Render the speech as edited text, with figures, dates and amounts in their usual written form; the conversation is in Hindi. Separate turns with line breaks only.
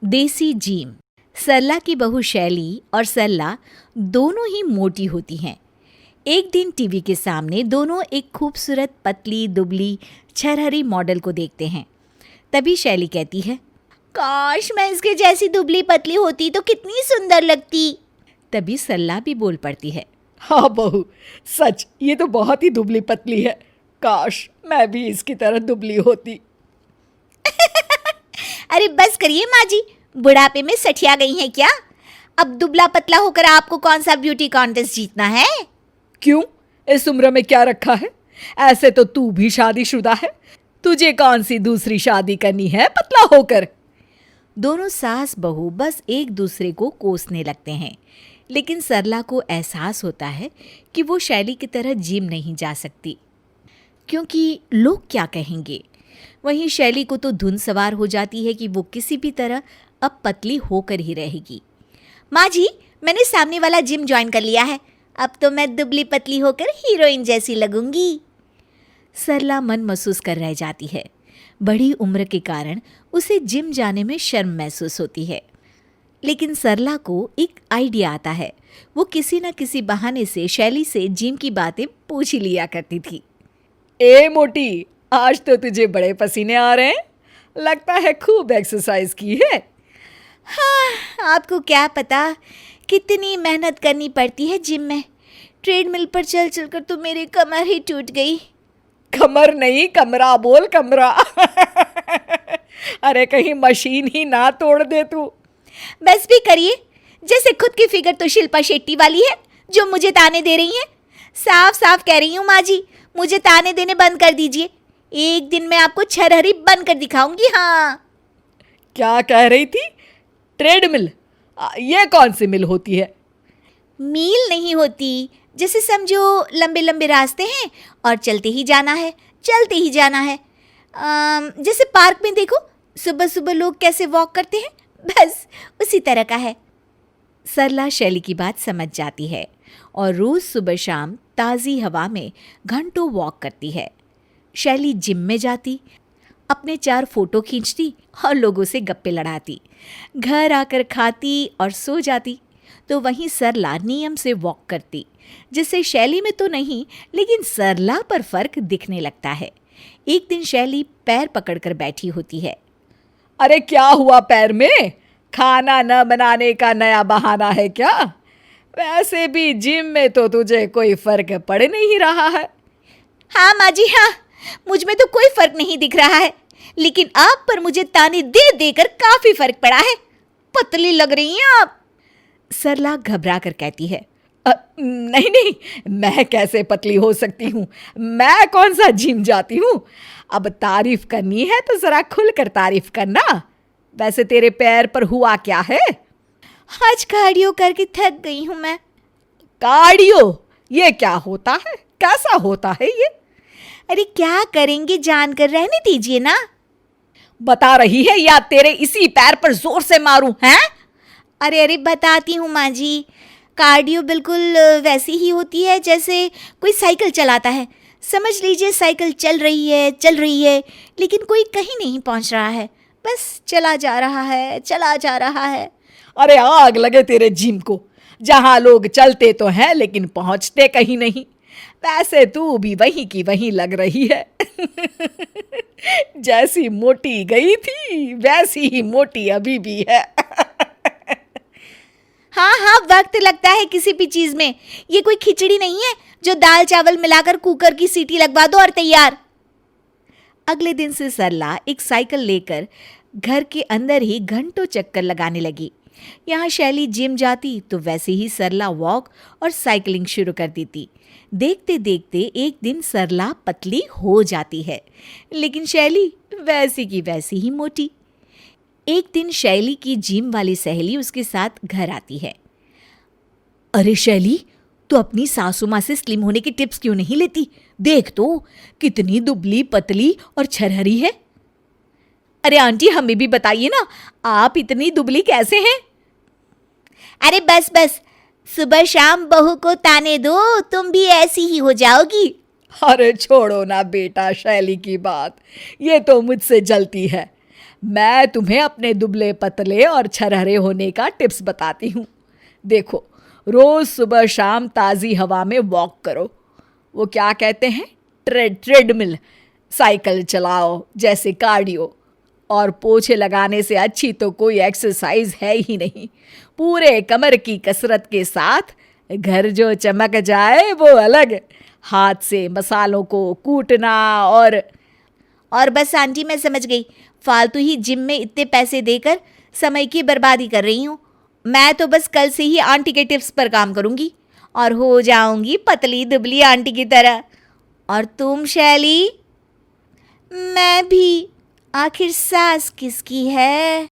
देसी जिम। सरला की बहू शैली और सरला दोनों ही मोटी होती हैं। एक दिन टीवी के सामने दोनों एक खूबसूरत पतली दुबली छरहरी मॉडल को देखते हैं। तभी शैली कहती है, काश मैं इसके जैसी दुबली पतली होती तो कितनी सुंदर लगती। तभी सरला भी बोल पड़ती है,
हाँ बहू, सच ये तो बहुत ही दुबली पतली है। काश मैं भी इसकी तरह दुबली होती।
अरे बस करिए माँ जी, बुढ़ापे में सठिया गई हैं क्या? अब दुबला पतला होकर आपको कौन सा ब्यूटी कॉन्टेस्ट जीतना है?
क्यों, इस उम्र में क्या रखा है? ऐसे तो तू भी शादीशुदा है, तुझे कौन सी दूसरी शादी करनी है पतला होकर?
दोनों सास बहू बस एक दूसरे को कोसने लगते हैं, लेकिन सरला को एहसास होता है कि वो शैली की तरह जिम नहीं जा सकती, क्योंकि लोग क्या कहेंगे। वहीं शैली को तो धुन सवार हो जाती है कि वो किसी भी तरह अब पतली होकर ही रहेगी। माँ जी, मैंने सामने वाला जिम ज्वाइन कर लिया है, अब तो मैं दुबली पतली होकर हीरोइन जैसी लगूंगी। सरला मन महसूस कर रह जाती है। बड़ी उम्र के कारण उसे जिम जाने में शर्म महसूस होती है, लेकिन सरला को एक आइडिया आता है। वो किसी न किसी बहाने से शैली से जिम की बातें पूछ ही लिया करती थी।
ए मोटी, आज तो तुझे बड़े पसीने आ रहे हैं, लगता है खूब एक्सरसाइज की है।
हाँ, आपको क्या पता कितनी मेहनत करनी पड़ती है जिम में। ट्रेडमिल पर चल चलकर तो मेरी कमर ही टूट गई।
कमर नहीं, कमरा बोल, कमरा। अरे कहीं मशीन ही ना तोड़ दे तू।
बस भी करिए, जैसे खुद की फिगर तो शिल्पा शेट्टी वाली है जो मुझे ताने दे रही हैं। साफ साफ कह रही हूँ माँ जी, मुझे ताने देने बंद कर दीजिए। एक दिन मैं आपको छरहरी बन कर दिखाऊंगी। हाँ,
क्या कह रही थी? ट्रेडमिल? ये कौन सी मिल होती है?
मील नहीं होती, जैसे समझो लंबे लंबे रास्ते हैं और चलते ही जाना है, चलते ही जाना है। जैसे पार्क में देखो सुबह सुबह लोग कैसे वॉक करते हैं, बस उसी तरह का है। सरला शैली की बात समझ जाती है और रोज सुबह शाम ताज़ी हवा में घंटों वॉक करती है। शैली जिम में जाती, अपने 4 फोटो खींचती और लोगों से गप्पे लड़ाती, घर आकर खाती और सो जाती। तो वहीं सरला नियम से वॉक करती, जिससे शैली में तो नहीं लेकिन सरला पर फर्क दिखने लगता है। एक दिन शैली पैर पकड़कर बैठी होती है।
अरे क्या हुआ पैर में? खाना न बनाने का नया बहाना है क्या? वैसे भी जिम में तो तुझे कोई फर्क पड़ नहीं रहा है।
हाँ माँ जी, हाँ, मुझ में तो कोई फर्क नहीं दिख रहा है, लेकिन आप पर मुझे ताने दे देकर काफी फर्क पड़ा है। पतली लग रही हैं आप। सरला घबरा कर कहती है,
नहीं नहीं, मैं कैसे पतली हो सकती हूँ? मैं कौन सा जिम जाती हूँ? अब तारीफ करनी है तो जरा खुलकर तारीफ करना। वैसे तेरे पैर पर हुआ क्या है?
आज कार्डियो करके थक गई हूँ मैं।
कार्डियो? ये क्या होता है? कैसा होता है ये?
अरे क्या करेंगे, जानकर रहने दीजिए ना।
बता रही है या तेरे इसी पैर पर जोर से मारूं? हैं?
अरे अरे बताती हूँ माँ जी। कार्डियो बिल्कुल वैसी ही होती है जैसे कोई साइकिल चलाता है। समझ लीजिए साइकिल चल रही है, लेकिन कोई कहीं नहीं पहुँच रहा है, बस चला जा रहा है, चला जा रहा है।
अरे आग लगे तेरे जिम को, जहां लोग चलते तो हैं लेकिन पहुंचते कहीं नहीं। वैसे तू भी वहीं की वहीं लग रही है। जैसी मोटी गई थी वैसी ही मोटी अभी भी है।
हाँ हाँ, वक्त लगता है किसी भी चीज में। ये कोई खिचड़ी नहीं है जो दाल चावल मिलाकर कुकर की सीटी लगवा दो और तैयार। अगले दिन से सरला एक साइकिल लेकर घर के अंदर ही घंटों चक्कर लगाने लगी। यहाँ शैली जिम जाती तो वैसे ही सरला वॉक और साइकिलिंग शुरू कर देती। देखते देखते एक दिन सरला पतली हो जाती है, लेकिन शैली वैसी की वैसी ही मोटी। एक दिन शैली की जिम वाली सहेली उसके साथ घर आती है। अरे शैली, तू अपनी सासू माँ से स्लिम होने की टिप्स क्यों नहीं लेती? देख तो कितनी दुबली पतली और छरहरी है। अरे आंटी, हमें भी बताइए ना, आप इतनी दुबली कैसे हैं? अरे बस बस, सुबह शाम बहू को ताने दो, तुम भी ऐसी ही हो जाओगी।
अरे छोड़ो ना बेटा शैली की बात, ये तो मुझसे जलती है। मैं तुम्हें अपने दुबले पतले और छरहरे होने का टिप्स बताती हूँ। देखो, रोज सुबह शाम ताज़ी हवा में वॉक करो। वो क्या कहते हैं, ट्रेडमिल, साइकिल चलाओ जैसे कार्डियो। और पोछे लगाने से अच्छी तो कोई एक्सरसाइज है ही नहीं। पूरे कमर की कसरत के साथ घर जो चमक जाए वो अलग। हाथ से मसालों को कूटना
और बस आंटी, मैं समझ गई, फालतू ही जिम में इतने पैसे देकर समय की बर्बादी कर रही हूँ। मैं तो बस कल से ही आंटी के टिप्स पर काम करूँगी और हो जाऊंगी पतली दुबली आंटी की तरह। और तुम शैली? मैं भी। आखिर सास किसकी है?